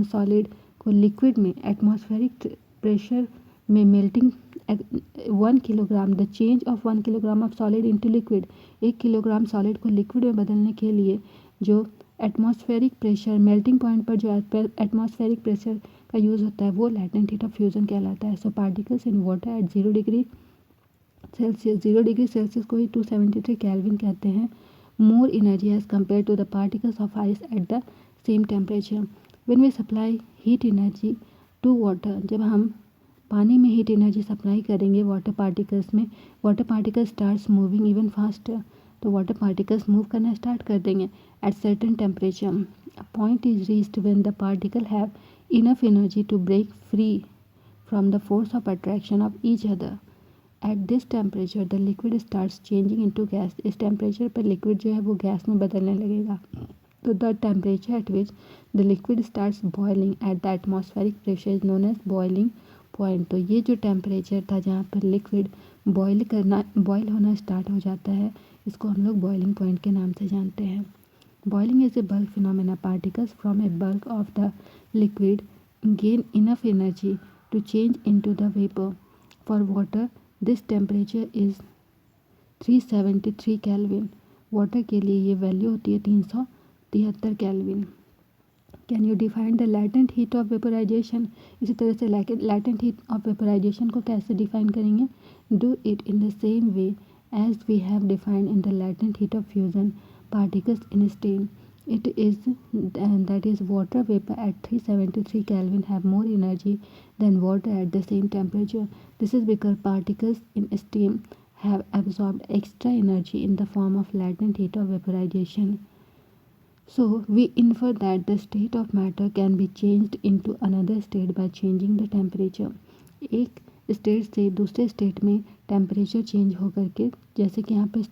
solid को liquid में atmospheric pressure में melting 1 kilogram the change of 1 kilogram of solid into liquid. 1 kilogram solid को liquid में बदलने के लिए जो एटमॉस्फेरिक प्रेशर मेल्टिंग पॉइंट पर जो एटमॉस्फेरिक प्रेशर का यूज़ होता है वो लैटेंट हीट ऑफ फ्यूज़न कहलाता है। So particles in water at 0 degree Celsius को ही 273 केल्विन कहते हैं। More energy as compare to the particles of ice at the same temperature. When we supply heat energy to water, जब हम पानी में हीट एनर्जी सप्लाई करेंगे water particles में, water particles starts moving even faster. तो water particles move करना start कर देंगे at certain temperature. A point is reached when the particle have enough energy to break free from the force of attraction of each other. At this temperature the liquid starts changing into gas. इस temperature पर liquid जो है वो gas में बदलने लगेगा। तो the temperature at which the liquid starts boiling at the atmospheric pressure is known as boiling point. तो ये जो टेम्परेचर था जहाँ पर लिक्विड बॉयल होना स्टार्ट हो जाता है, इसको हम लोग बॉइलिंग पॉइंट के नाम से जानते हैं। Boiling is a bulk phenomena. Particles from a bulk of the liquid gain enough energy to change into the vapour. For water this temperature is 373 kelvin. Water के लिए ये वैल्यू होती है 373 kelvin. Can you define the latent heat of vaporisation. इसी तरह से latent heat of vaporisation को कैसे डिफाइन करेंगे? Do it in the same way as we have defined in the latent heat of fusion particles in steam. It is that is water vapor at 373 Kelvin have more energy than water at the same temperature. This is because particles in steam have absorbed extra energy in the form of latent heat of vaporization. So we infer that the state of matter can be changed into another state by changing the temperature. एक state से दूसरे state में temperature change होकर के, जैसे कि यहाँ पे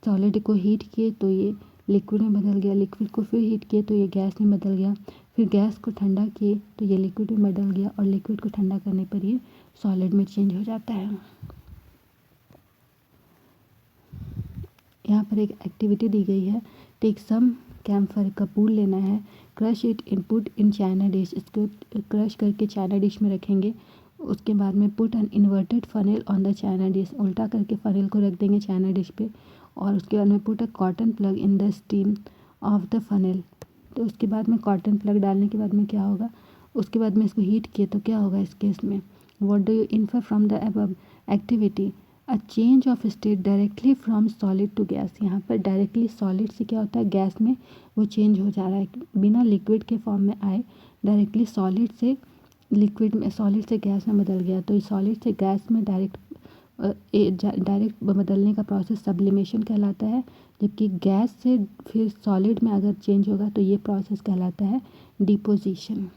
सॉलिड को हीट किए तो ये लिक्विड में बदल गया, लिक्विड को फिर हीट किए तो ये गैस में बदल गया, फिर गैस को ठंडा किए तो ये लिक्विड में बदल गया और लिक्विड को ठंडा करने पर ये सॉलिड में चेंज हो जाता है। यहाँ पर एक एक्टिविटी दी गई है, टेक सम कैम्फर, कपूर लेना है, crush it input in China dish, इसको क्रश करके चाइना डिश में रखेंगे। उसके बाद में put an inverted funnel on the China dish, उल्टा करके फनेल को रख देंगे चाइना डिश पे। और उसके बाद में put a cotton plug in the steam of the funnel. तो उसके बाद में कॉटन प्लग डालने के बाद में क्या होगा, उसके बाद में इसको हीट किए तो क्या होगा इस केस में। What do you infer from the above activity? A change of state directly from solid to gas. यहाँ पर डायरेक्टली सॉलिड से क्या होता है, गैस में वो चेंज हो जा रहा है, बिना लिक्विड के फॉर्म में आए डायरेक्टली सॉलिड से लिक्विड में, सॉलिड से गैस में बदल गया। तो सॉलिड से गैस में डायरेक्ट बदलने का प्रोसेस सब्लिमेशन कहलाता है, जबकि गैस से फिर सॉलिड में अगर चेंज होगा तो ये प्रोसेस कहलाता है डिपोजिशन।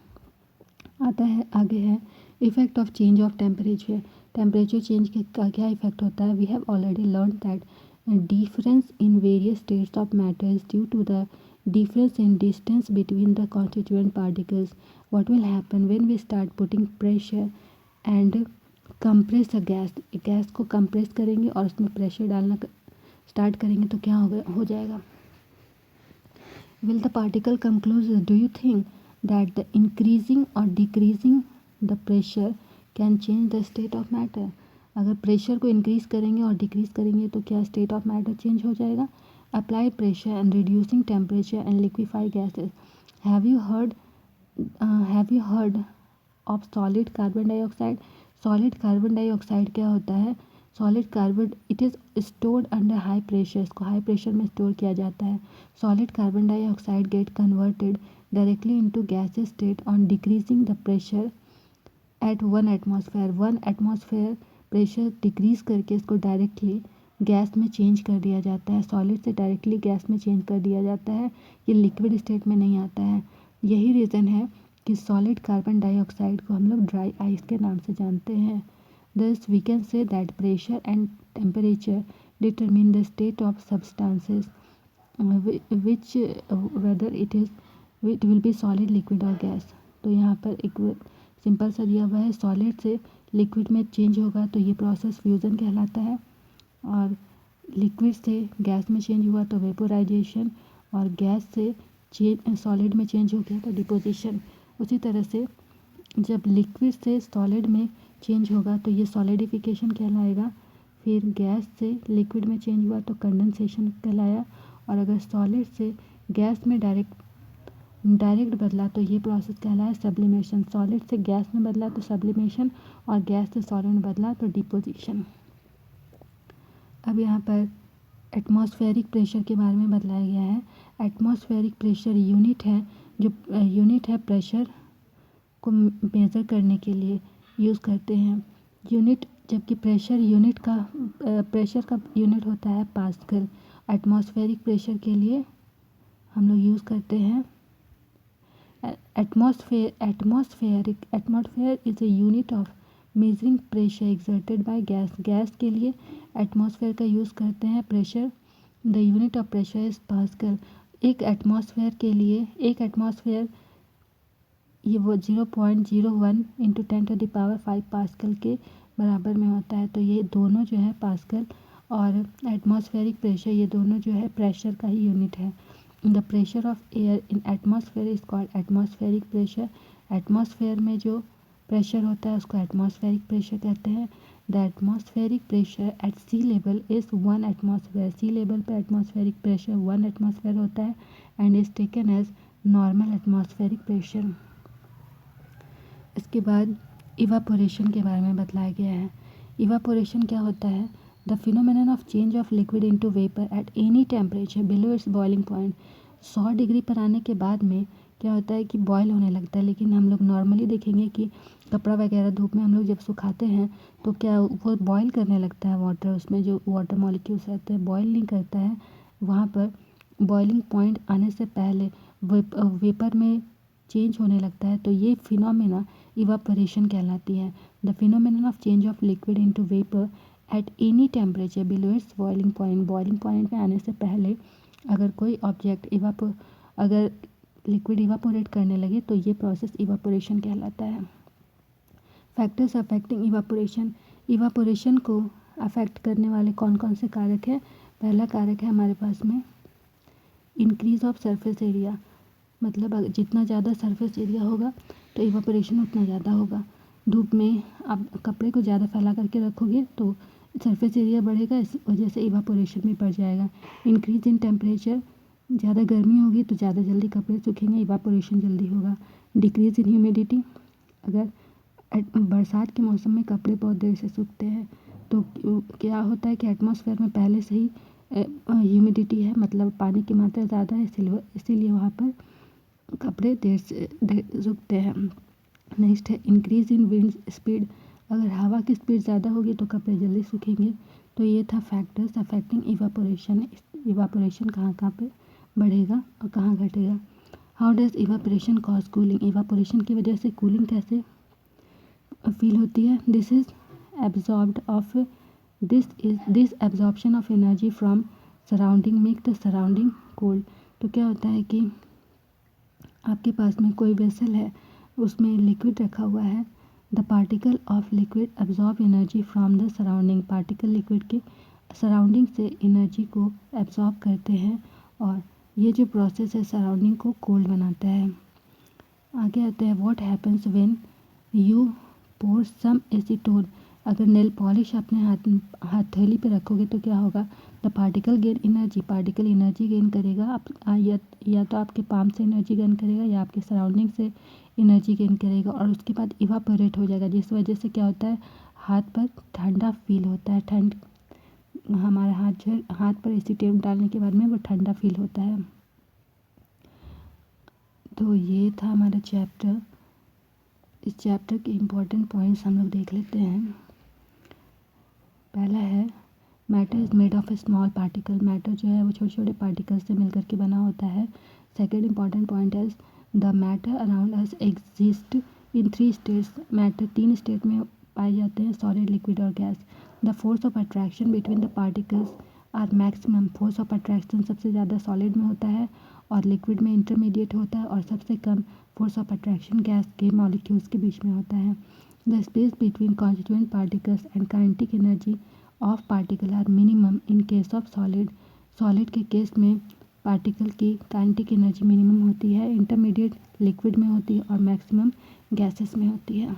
आता है आगे है effect of change of temperature. Temperature change का क्या इफेक्ट होता है? We have already learn that difference in various states of matter is due to the difference in distance between the constituent particles. What will happen when we start putting pressure and compress a gas? Gas को compress करेंगे और उसमें pressure डालना start करेंगे तो क्या हो जाएगा? Will the particle come closer? Do you think that the increasing or decreasing the pressure can change the state of matter? अगर प्रेशर को इंक्रीज करेंगे और डिक्रीज करेंगे तो क्या स्टेट ऑफ मैटर चेंज हो जाएगा? Apply pressure and reducing temperature and liquefy gases. Have you heard of solid carbon dioxide? Solid carbon dioxide क्या होता है? Solid carbon it is stored under high pressure, इसको high pressure में store किया जाता है। Solid carbon dioxide get converted directly into gases state on decreasing the pressure at 1 atmosphere pressure decrease करके इसको डायरेक्टली गैस में चेंज कर दिया जाता है। सॉलिड से डायरेक्टली गैस में चेंज कर दिया जाता है, ये लिक्विड स्टेट में नहीं आता है। यही रीज़न है कि सॉलिड कार्बन डाइऑक्साइड को हम लोग ड्राई आइस के नाम से जानते हैं। Thus we can say that pressure and temperature determine the state of substances, which whether it will be solid, liquid or gas। तो यहाँ पर एक सिंपल सा दिया हुआ है, सॉलिड से लिक्विड में चेंज होगा तो ये प्रोसेस फ्यूज़न कहलाता है, और लिक्विड से गैस में चेंज हुआ तो वेपोराइजेशन, और गैस से सॉलिड में चेंज हो गया तो डिपोजिशन। उसी तरह से जब लिक्विड से सॉलिड में चेंज होगा तो ये सॉलिडिफिकेशन कहलाएगा। फिर गैस से लिक्विड में चेंज हुआ तो कंडेंसेशन कहलाया, और अगर सॉलिड से गैस में डायरेक्ट बदला तो ये प्रोसेस कहलाया सब्लिमेशन। सॉलिड से गैस में बदला तो सब्लिमेशन, और गैस से सॉलिड में बदला तो डिपोजिशन। अब यहाँ पर एटमॉस्फेरिक प्रेशर के बारे में बतलाया गया है। एटमॉस्फेरिक प्रेशर यूनिट है, जो यूनिट है प्रेशर को मेज़र करने के लिए यूज़ करते हैं यूनिट, जबकि प्रेशर का यूनिट होता है पास्कल। एटमॉस्फेरिक प्रेशर के लिए हम लोग यूज़ करते हैं atmosphere is a unit of measuring pressure exerted by gas. Gas के लिए एटमॉस्फेयर का यूज़ करते हैं। Pressure the unit of pressure is pascal. एक एटमॉस्फेयर ये वो 0.01 इंटू 10⁵ पास्कल के बराबर में होता है। तो ये दोनों जो है पास्कल और एटमॉस्फेरिक प्रेशर, ये दोनों जो है प्रेशर का ही यूनिट है। The pressure of air in atmosphere is called atmospheric pressure. Atmosphere में जो प्रेशर होता है उसको एटमॉस्फेरिक प्रेशर कहते हैं। The atmospheric pressure at sea level is 1 atmosphere. Sea level पर एटमॉस्फेरिक प्रेशर 1 एटमॉस्फेयर होता है and is taken as normal atmospheric pressure. इसके बाद इवापोरेशन के बारे में बतलाया गया है। इवापोरेशन क्या होता है? The phenomenon of change of liquid into vapour at any temperature below it's boiling point. 100 degree पर आने के बाद में क्या होता है कि बॉयल होने लगता है, लेकिन हम लोग नॉर्मली देखेंगे कि कपड़ा वगैरह धूप में हम लोग जब सुखाते हैं तो क्या वो बॉयल करने लगता है वाटर, उसमें जो वाटर मॉलिक्यूल्स रहते हैं बॉयल नहीं करता है। वहाँ पर बॉइलिंग पॉइंट आने से पहले वेपर में चेंज होने लगता है, तो ये फिनोमेना इवापोरेशन कहलाती है। The phenomenon of change of liquid into vapour at any temperature below it's boiling point. Boiling point में आने से पहले अगर कोई ऑब्जेक्ट अगर लिक्विड इवापोरेट करने लगे तो ये प्रोसेस इवापोरेशन कहलाता है। Factors affecting evaporation. इवापोरेशन को अफेक्ट करने वाले कौन कौन से कारक हैं? पहला कारक है हमारे पास में इंक्रीज ऑफ सरफेस एरिया, मतलब जितना ज़्यादा सरफेस एरिया होगा तो इवापोरेशन उतना ज़्यादा होगा। धूप में आप कपड़े को ज़्यादा फैला करके रखोगे तो सरफेस एरिया बढ़ेगा, इस वजह से इवापोरेशन भी बढ़ जाएगा। इंक्रीज इन टेम्परेचर, ज़्यादा गर्मी होगी तो ज़्यादा जल्दी कपड़े सूखेंगे, इवापोरेशन जल्दी होगा। डिक्रीज इन ह्यूमिडिटी, अगर बरसात के मौसम में कपड़े बहुत देर से सूखते हैं तो क्या होता है कि एटमॉस्फेयर में पहले से ही ह्यूमिडिटी है, मतलब पानी की मात्रा ज़्यादा है, इसीलिए वहाँ पर कपड़े देर से सूखते हैं। नेक्स्ट है इंक्रीज इन विंड स्पीड, अगर हवा की स्पीड ज़्यादा होगी तो कपड़े जल्दी सूखेंगे। तो ये था फैक्टर्स अफेक्टिंग इवापोरेशन। इवापोरेशन कहाँ कहाँ पे बढ़ेगा और कहाँ घटेगा। How does evaporation cause cooling, evaporation की वजह से कूलिंग कैसे फील होती है? This absorption of energy from surrounding make the surrounding cold. तो क्या होता है कि आपके पास में कोई वेसल है, उसमें लिक्विड रखा हुआ है। The particle of liquid absorb energy from the surrounding, particle liquid के सराउंडिंग से एनर्जी को एब्जॉर्ब करते हैं, और ये जो प्रोसेस है सराउंडिंग को कोल्ड बनाता है। आगे आते हैं what happens when you pour some acetone, अगर नेल पॉलिश अपने हथेली पे रखोगे तो क्या होगा? The particle gain energy, particle energy gain करेगा, या तो आपके पाम से एनर्जी गेन करेगा या आपके सराउंडिंग से एनर्जी गेन करेगा, और उसके बाद इवापोरेट हो जाएगा, जिस वजह से क्या होता है हाथ पर ठंडा फील होता है, ठंड हमारा हाथ पर एसी टेप डालने के बाद में वो ठंडा फील होता है। तो ये था हमारा चैप्टर। इस चैप्टर के इम्पोर्टेंट पॉइंट्स हम लोग देख लेते हैं। पहला है matter is made of A small particle. Matter जो है वो छोटे छोटे पार्टिकल से मिलकर के बना होता है। सेकेंड इम्पॉर्टेंट पॉइंट है the matter around us exist in 3 states. मैटर 3 स्टेट में पाए जाते हैं, सॉलिड, लिक्विड और gas. The force of attraction between the particles are maximum. Force of attraction सबसे ज़्यादा सॉलिड में होता है और लिक्विड में इंटरमीडिएट होता है, और सबसे कम फोर्स ऑफ अट्रैक्शन गैस के मॉलिक्यूल्स के बीच में होता है। The space between constituent particles and kinetic energy of particle are minimum in case of solid. Solid के केस में पार्टिकल की काइनेटिक एनर्जी मिनिमम होती है, इंटरमीडिएट लिक्विड में होती है और मैक्सिमम गैसेस में होती है।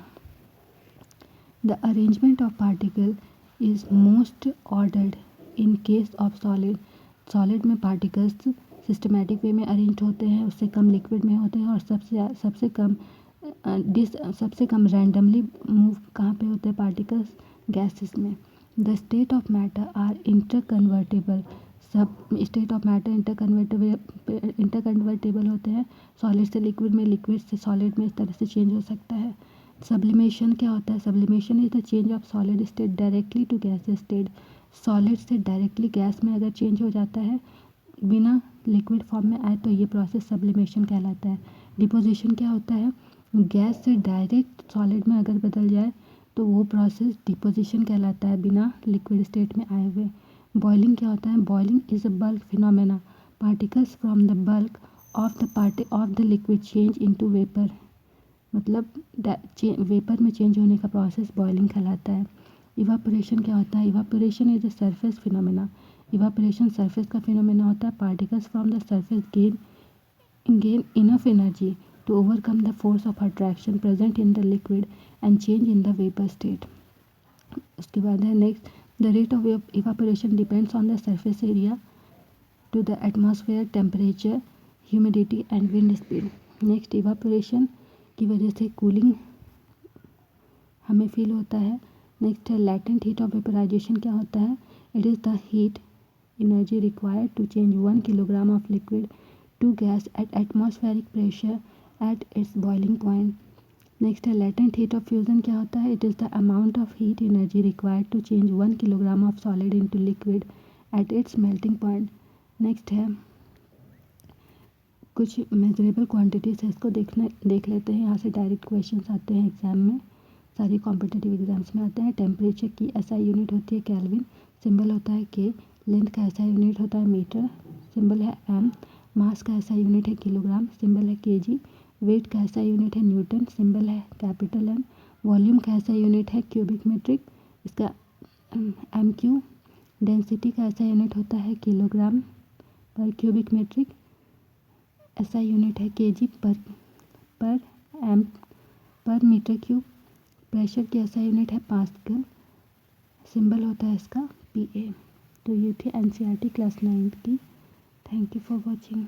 The arrangement of particle is most ordered in case of solid. Solid में पार्टिकल्स सिस्टमेटिक वे में अरेंज होते हैं, उससे कम लिक्विड में होते हैं, और सबसे कम रैंडमली मूव कहाँ पे होते हैं पार्टिकल्स, गैसेस में। The state of matter are interconvertible. सब स्टेट ऑफ मैटर इंटरकन्वर्टेबल होते हैं, सॉलिड से लिक्विड में, लिक्विड से सॉलिड में, इस तरह से चेंज हो सकता है। सब्लिमेशन क्या होता है? Sublimation is the change of solid state directly to gas state. Solid से डायरेक्टली गैस में अगर चेंज हो जाता है बिना लिक्विड फॉर्म में आए तो ये प्रोसेस सब्लिमेशन कहलाता है। डिपोजिशन क्या होता है? गैस से डायरेक्ट सॉलिड में अगर बदल जाए तो वो प्रोसेस डिपोजिशन कहलाता है, बिना लिक्विड स्टेट में आए हुए। बॉइलिंग क्या होता है? Boiling is a bulk phenomena. Particles from the bulk of the liquid change into vapour. मतलब वेपर में चेंज होने का प्रोसेस बॉइलिंग कहलाता है। इवापोरेशन क्या होता है? Evaporation is a surface phenomena. Evaporation surface का फिनोमेना होता है। Particles from the surface gain enough energy to overcome the force of attraction present in the liquid and change in the vapor state. उसके बाद है next, the rate of evaporation depends on the surface area to the atmosphere temperature, humidity and wind speed. Next, evaporation की वजह से cooling हमें feel होता है। Next है लैटेंट हीट ऑफ वेपराइजेशन क्या होता है? It is the heat energy required to change 1 kilogram of liquid to gas at atmospheric pressure at its boiling point. Next है latent heat of fusion क्या होता है? It is the amount of heat energy required to change 1 kilogram of solid into liquid at its melting point. Next है कुछ measurable quantities है, इसको देख लेते हैं। यहाँ से डायरेक्ट क्वेश्चंस आते हैं एग्जाम में, सारी कॉम्पिटिटिव एग्जाम्स में आते हैं। टेम्परेचर की एसआई यूनिट होती है केल्विन, सिंबल होता है के। लेंथ का एसआई यूनिट होता है मीटर, सिंबल है एम। मास का ऐसा यूनिट है किलोग्राम, सिंबल है केजी। वेट का ऐसा यूनिट है न्यूटन, सिंबल है कैपिटल एन। वॉल्यूम का ऐसा यूनिट है क्यूबिक मीट्रिक, इसका एम क्यू। डेंसिटी का ऐसा यूनिट होता है किलोग्राम पर क्यूबिक मीट्रिक, ऐसा यूनिट है केजी पर एम पर मीटर क्यूब। प्रेशर की ऐसा यूनिट है पास्कल, सिंबल होता है इसका पीए। तो ये थी एनसीईआरटी क्लास 9 की। Thank you for watching.